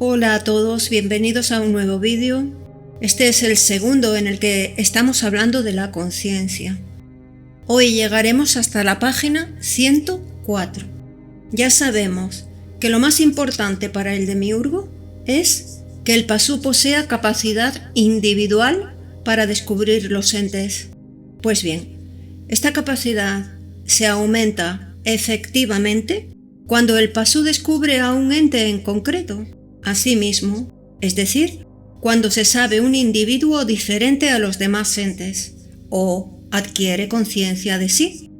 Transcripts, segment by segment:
Hola a todos, bienvenidos a un nuevo vídeo. Este es el segundo en el que estamos hablando de la conciencia. Hoy llegaremos hasta la página 104. Ya sabemos que lo más importante para el demiurgo es que el pasú posea capacidad individual para descubrir los entes. Pues bien, esta capacidad se aumenta efectivamente cuando el pasú descubre a un ente en concreto. Asimismo, es decir, cuando se sabe un individuo diferente a los demás entes o adquiere conciencia de sí.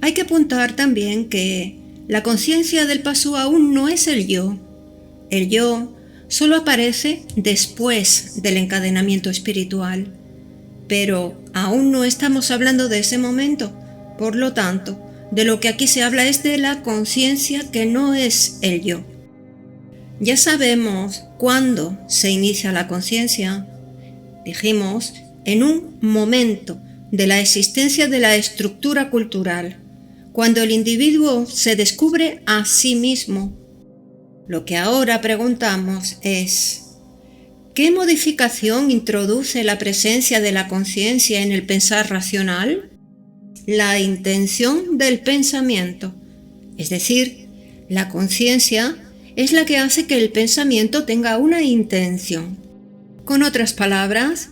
Hay que apuntar también que la conciencia del pasú aún no es el yo. El yo solo aparece después del encadenamiento espiritual, pero aún no estamos hablando de ese momento. Por lo tanto, de lo que aquí se habla es de la conciencia que no es el yo. Ya sabemos cuándo se inicia la conciencia. Dijimos, en un momento de la existencia de la estructura cultural, cuando el individuo se descubre a sí mismo. Lo que ahora preguntamos es, ¿qué modificación introduce la presencia de la conciencia en el pensar racional? La intención del pensamiento, es decir, la conciencia es la que hace que el pensamiento tenga una intención. Con otras palabras,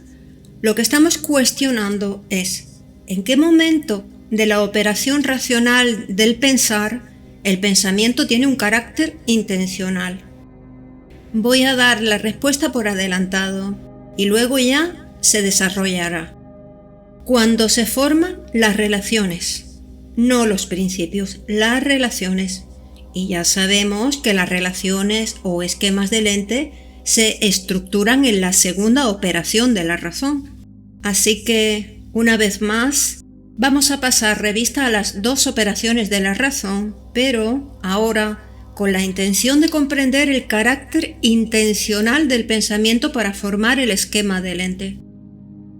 lo que estamos cuestionando es en qué momento de la operación racional del pensar el pensamiento tiene un carácter intencional. Voy a dar la respuesta por adelantado y luego ya se desarrollará. Cuando se forman las relaciones, no los principios, las relaciones. Y ya sabemos que las relaciones o esquemas del ente se estructuran en la segunda operación de la razón. Así que, una vez más, vamos a pasar revista a las dos operaciones de la razón, pero ahora con la intención de comprender el carácter intencional del pensamiento para formar el esquema del ente.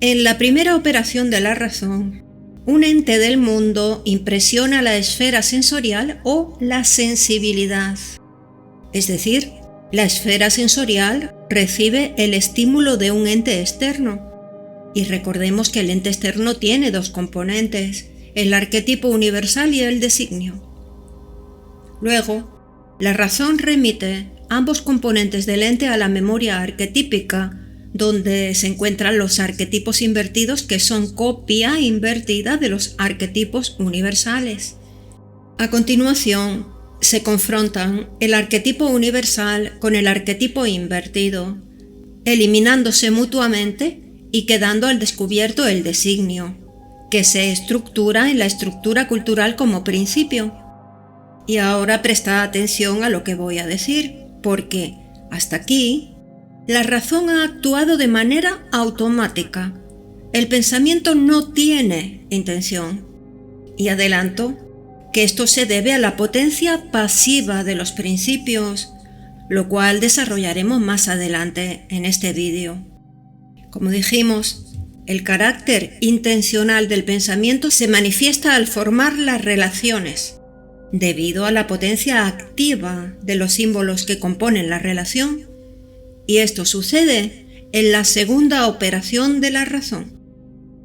En la primera operación de la razón, un ente del mundo impresiona la esfera sensorial o la sensibilidad. Es decir, la esfera sensorial recibe el estímulo de un ente externo. Y recordemos que el ente externo tiene dos componentes, el arquetipo universal y el designio. Luego, la razón remite ambos componentes del ente a la memoria arquetípica, donde se encuentran los arquetipos invertidos que son copia invertida de los arquetipos universales. A continuación, se confrontan el arquetipo universal con el arquetipo invertido, eliminándose mutuamente y quedando al descubierto el designio, que se estructura en la estructura cultural como principio. Y ahora presta atención a lo que voy a decir, porque hasta aquí la razón ha actuado de manera automática. El pensamiento no tiene intención. Y adelanto que esto se debe a la potencia pasiva de los principios, lo cual desarrollaremos más adelante en este vídeo. Como dijimos, el carácter intencional del pensamiento se manifiesta al formar las relaciones, debido a la potencia activa de los símbolos que componen la relación. Y esto sucede en la segunda operación de la razón.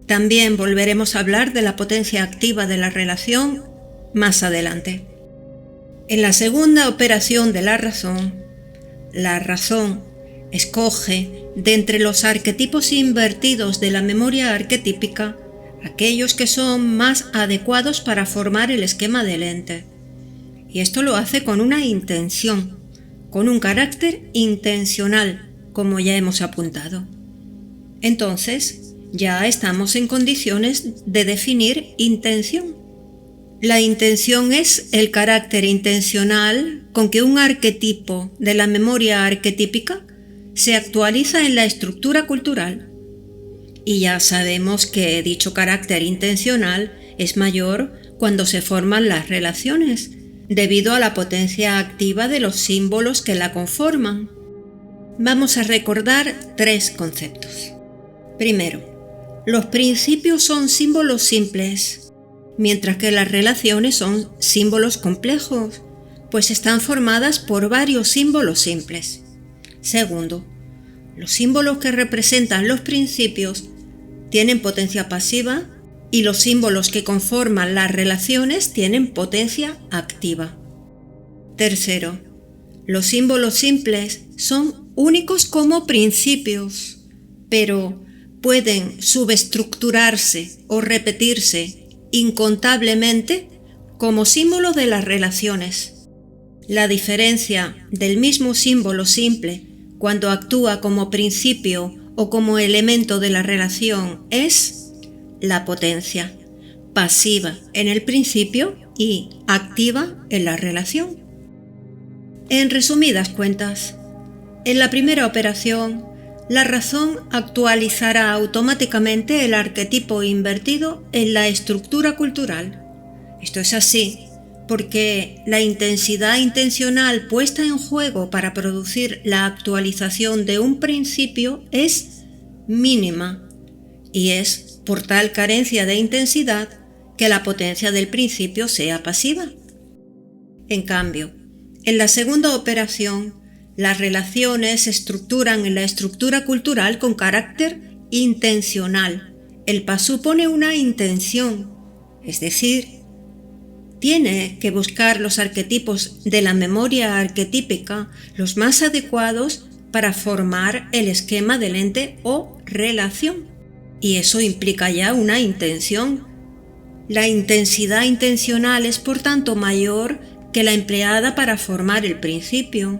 También volveremos a hablar de la potencia activa de la relación más adelante. En la segunda operación de la razón escoge de entre los arquetipos invertidos de la memoria arquetípica aquellos que son más adecuados para formar el esquema del ente. Y esto lo hace con una intención, con un carácter intencional, como ya hemos apuntado. Entonces, ya estamos en condiciones de definir intención. La intención es el carácter intencional con que un arquetipo de la memoria arquetípica se actualiza en la estructura cultural. Y ya sabemos que dicho carácter intencional es mayor cuando se forman las relaciones, debido a la potencia activa de los símbolos que la conforman. Vamos a recordar tres conceptos. Primero, los principios son símbolos simples, mientras que las relaciones son símbolos complejos, pues están formadas por varios símbolos simples. Segundo, los símbolos que representan los principios tienen potencia pasiva y los símbolos que conforman las relaciones tienen potencia activa. Tercero, los símbolos simples son únicos como principios, pero pueden subestructurarse o repetirse incontablemente como símbolos de las relaciones. La diferencia del mismo símbolo simple cuando actúa como principio o como elemento de la relación es la potencia, pasiva en el principio y activa en la relación. En resumidas cuentas, en la primera operación, la razón actualizará automáticamente el arquetipo invertido en la estructura cultural. Esto es así porque la intensidad intencional puesta en juego para producir la actualización de un principio es mínima y es por tal carencia de intensidad que la potencia del principio sea pasiva. En cambio, en la segunda operación, las relaciones se estructuran en la estructura cultural con carácter intencional. El pasú pone una intención, es decir, tiene que buscar los arquetipos de la memoria arquetípica, los más adecuados para formar el esquema del ente o relación. Y eso implica ya una intención. La intensidad intencional es por tanto mayor que la empleada para formar el principio.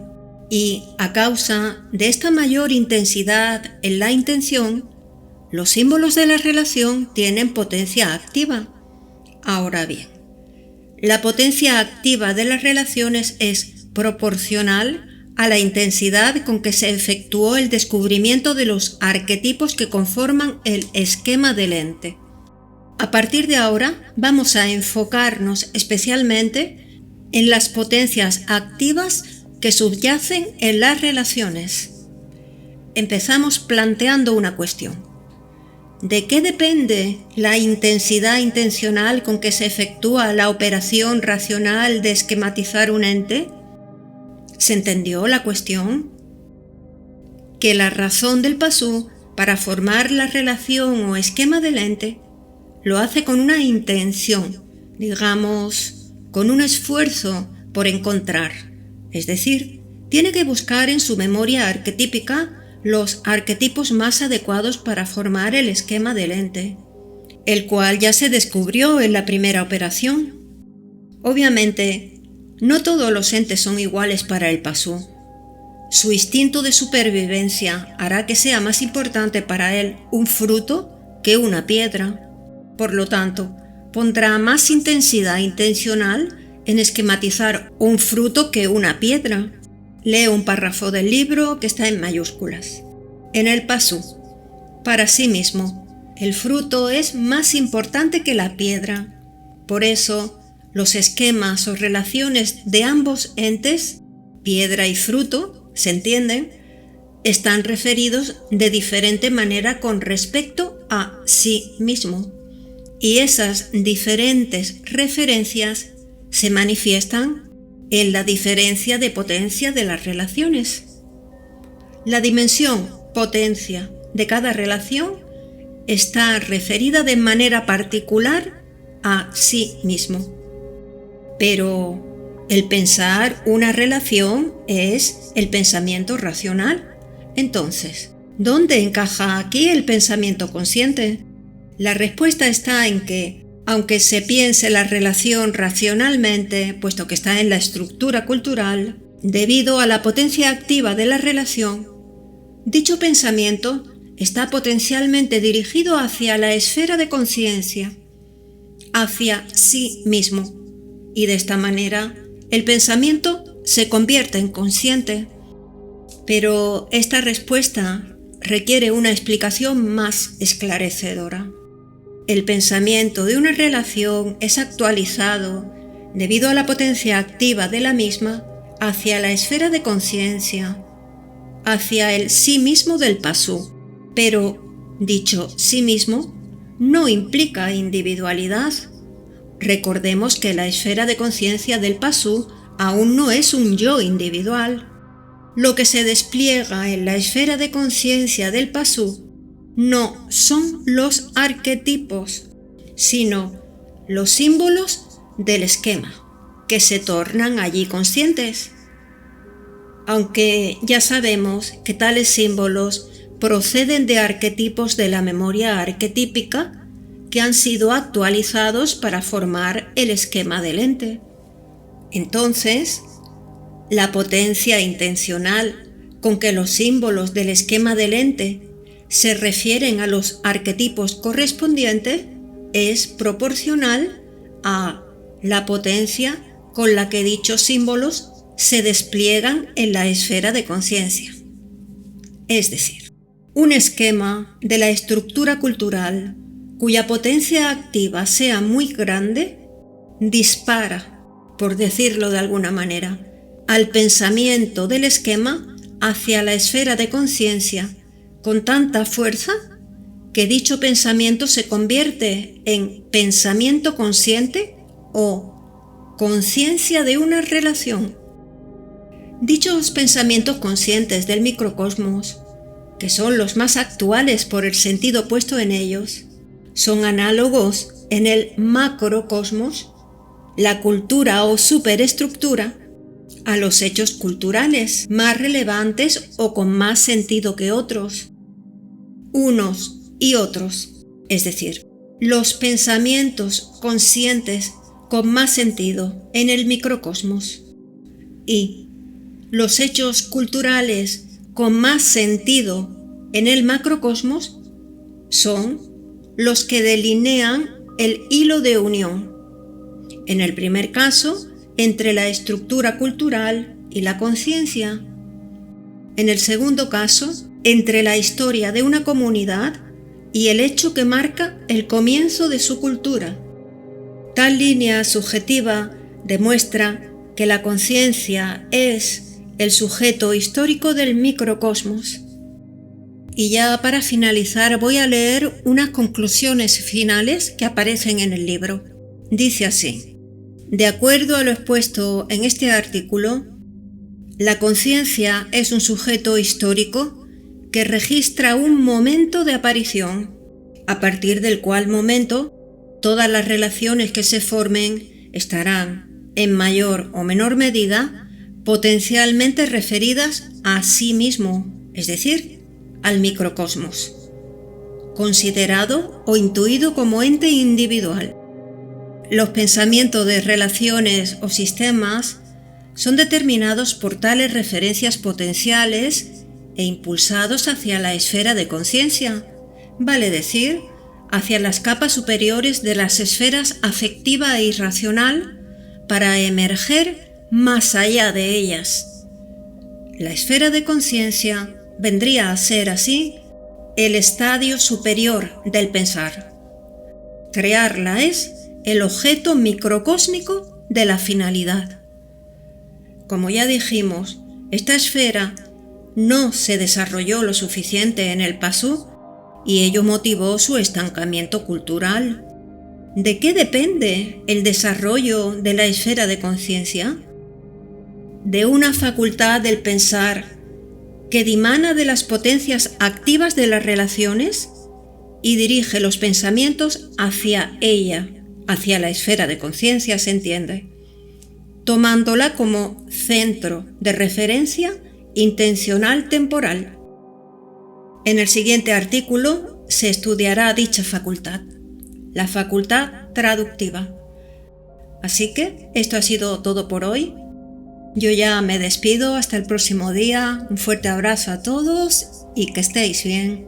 Y a causa de esta mayor intensidad en la intención, los símbolos de la relación tienen potencia activa. Ahora bien, la potencia activa de las relaciones es proporcional a la intensidad con que se efectuó el descubrimiento de los arquetipos que conforman el esquema del ente. A partir de ahora vamos a enfocarnos especialmente en las potencias activas que subyacen en las relaciones. Empezamos planteando una cuestión. ¿De qué depende la intensidad intencional con que se efectúa la operación racional de esquematizar un ente? ¿Se entendió la cuestión? Que la razón del pasú para formar la relación o esquema del ente lo hace con una intención, digamos, con un esfuerzo por encontrar, es decir, tiene que buscar en su memoria arquetípica los arquetipos más adecuados para formar el esquema del ente, el cual ya se descubrió en la primera operación. Obviamente, no todos los entes son iguales para el pasú. Su instinto de supervivencia hará que sea más importante para él un fruto que una piedra. Por lo tanto, pondrá más intensidad intencional en esquematizar un fruto que una piedra. Leo un párrafo del libro que está en mayúsculas. En el pasú, para sí mismo, el fruto es más importante que la piedra. Por eso, los esquemas o relaciones de ambos entes, piedra y fruto, ¿se entienden?, están referidos de diferente manera con respecto a sí mismo. Y esas diferentes referencias se manifiestan en la diferencia de potencia de las relaciones. La dimensión potencia de cada relación está referida de manera particular a sí mismo. Pero el pensar una relación es el pensamiento racional. Entonces, ¿dónde encaja aquí el pensamiento consciente? La respuesta está en que, aunque se piense la relación racionalmente, puesto que está en la estructura cultural, debido a la potencia activa de la relación, dicho pensamiento está potencialmente dirigido hacia la esfera de conciencia, hacia sí mismo, y de esta manera el pensamiento se convierte en consciente. Pero esta respuesta requiere una explicación más esclarecedora. El pensamiento de una relación es actualizado, debido a la potencia activa de la misma, hacia la esfera de conciencia, hacia el sí mismo del pasú. Pero dicho sí mismo no implica individualidad. Recordemos que la esfera de conciencia del pasú aún no es un yo individual. Lo que se despliega en la esfera de conciencia del Pasú no son los arquetipos, sino los símbolos del esquema, que se tornan allí conscientes. Aunque ya sabemos que tales símbolos proceden de arquetipos de la memoria arquetípica que han sido actualizados para formar el esquema del ente. Entonces, la potencia intencional con que los símbolos del esquema del ente se refieren a los arquetipos correspondientes es proporcional a la potencia con la que dichos símbolos se despliegan en la esfera de conciencia. Es decir, un esquema de la estructura cultural cuya potencia activa sea muy grande dispara, por decirlo de alguna manera, al pensamiento del esquema hacia la esfera de conciencia con tanta fuerza que dicho pensamiento se convierte en pensamiento consciente o conciencia de una relación. Dichos pensamientos conscientes del microcosmos, que son los más actuales por el sentido puesto en ellos, son análogos en el macrocosmos, la cultura o superestructura, a los hechos culturales más relevantes o con más sentido que otros. Unos y otros, es decir, los pensamientos conscientes con más sentido en el microcosmos y los hechos culturales con más sentido en el macrocosmos son los que delinean el hilo de unión. En el primer caso, entre la estructura cultural y la conciencia. En el segundo caso, entre la historia de una comunidad y el hecho que marca el comienzo de su cultura. Tal línea subjetiva demuestra que la conciencia es el sujeto histórico del microcosmos. Y ya para finalizar voy a leer unas conclusiones finales que aparecen en el libro. Dice así: de acuerdo a lo expuesto en este artículo, la conciencia es un sujeto histórico que registra un momento de aparición, a partir del cual momento todas las relaciones que se formen estarán, en mayor o menor medida, potencialmente referidas a sí mismo, es decir, al microcosmos, considerado o intuido como ente individual. Los pensamientos de relaciones o sistemas son determinados por tales referencias potenciales e impulsados hacia la esfera de conciencia, vale decir, hacia las capas superiores de las esferas afectiva e irracional para emerger más allá de ellas. La esfera de conciencia vendría a ser así el estadio superior del pensar. Crearla es el objeto microcósmico de la finalidad. Como ya dijimos, esta esfera no se desarrolló lo suficiente en el Pasú y ello motivó su estancamiento cultural. ¿De qué depende el desarrollo de la esfera de conciencia? De una facultad del pensar que dimana de las potencias activas de las relaciones y dirige los pensamientos hacia ella, hacia la esfera de conciencia, se entiende, tomándola como centro de referencia intencional temporal. En el siguiente artículo se estudiará dicha facultad, la facultad traductiva. Así que esto ha sido todo por hoy. Yo ya me despido hasta el próximo día. Un fuerte abrazo a todos y que estéis bien.